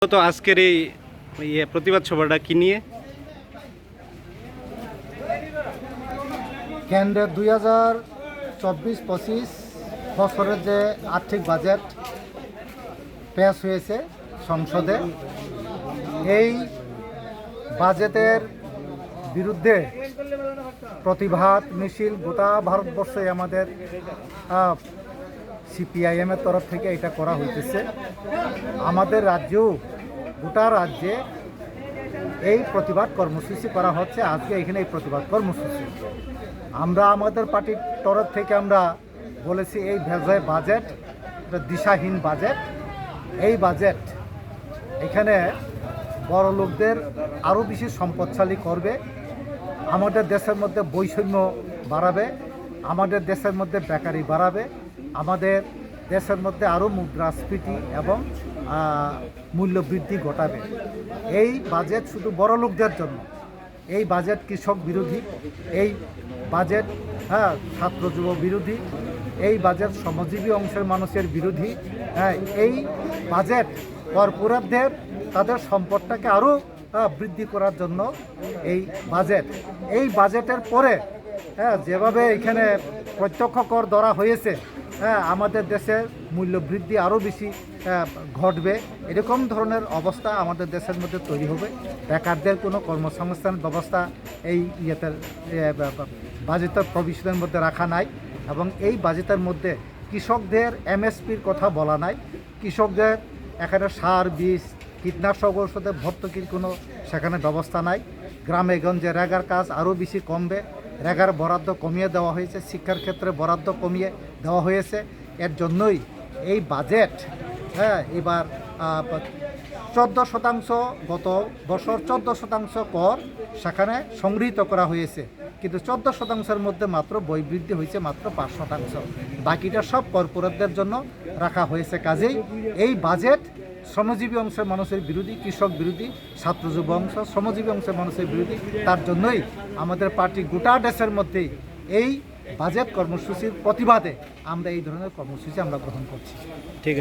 তো আজকের এই প্রতিবাদ সভাটা কি নিয়ে? কেন্দ্রের 2024-25 বছরের যে আর্থিক বাজেট পেশ হয়েছে সংসদে, এই বাজেটের বিরুদ্ধে প্রতিবাদ মিছিল গোটা ভারতবর্ষে আমাদের সিপিআইএমের তরফ থেকে এটা করা হইতেছে। আমাদের রাজ্যেও গোটা রাজ্যে এই প্রতিবাদ কর্মসূচি করা হচ্ছে। আজকে এখানে এই প্রতিবাদ কর্মসূচি আমরা আমাদের পার্টির তরফ থেকে আমরা বলেছি এই বাজেট একটা দিশাহীন বাজেট। এই বাজেট এখানে বড় লোকদের আরও বেশি সম্পদশালী করবে, আমাদের দেশের মধ্যে বৈষম্য বাড়াবে, আমাদের দেশের মধ্যে বেকারি বাড়াবে, আমাদের দেশের মধ্যে আরও মুদ্রাস্ফীতি এবং মূল্য বৃদ্ধি ঘটাবে। এই বাজেট শুধু বড় লোকদের জন্য, এই বাজেট কৃষক বিরোধী, এই বাজেট ছাত্র যুব বিরোধী, এই বাজেট শ্রমজীবী অংশের মানুষের বিরোধী। এই বাজেট কর্পোরেটদের তাদের সম্পদটাকে আরও বৃদ্ধি করার জন্য এই বাজেটের পরে যেভাবে এখানে প্রত্যক্ষ কর ধরা হয়েছে, আমাদের দেশের মূল্য বৃদ্ধি আরও বেশি ঘটবে। এরকম ধরনের অবস্থা আমাদের দেশের মধ্যে তৈরি হবে। বেকারদের কোনো কর্মসংস্থান ব্যবস্থা এই বাজেটের প্রভিশনের মধ্যে রাখা নাই, এবং এই বাজেটের মধ্যে কৃষকদের এমএসপির কথা বলা নাই। কৃষকদের এখানে সার, বীজ, কীটনাশক ঔষধে ভর্তুকির কোনো সেখানে ব্যবস্থা নাই। গ্রামে গঞ্জে রেগার কাজ আরও বেশি কমবে, রেগার বরাদ্দ কমিয়ে দেওয়া হয়েছে, শিক্ষার ক্ষেত্রে বরাদ্দ কমিয়ে দেওয়া হয়েছে। এর জন্যই এই বাজেট এবার 14%, গত বছর 14% কর সেখানে সংগৃহীত করা হয়েছে, কিন্তু 14%-এর মধ্যে মাত্র বৃদ্ধি হয়েছে মাত্র 5%। বাকিটা সব কর্পোরেটদের জন্য রাখা হয়েছে। কাজেই এই বাজেট শ্রমজীবী অংশের মানুষের বিরোধী, কৃষক বিরোধী, ছাত্র যুব অংশ, শ্রমজীবী অংশের মানুষের বিরোধী। তার জন্যই আমাদের পার্টি গোটা দেশের মধ্যেই এই বাজেট কর্মসূচির প্রতিবাদে আমরা এই ধরনের কর্মসূচি আমরা গ্রহণ করছি। ঠিক আছে।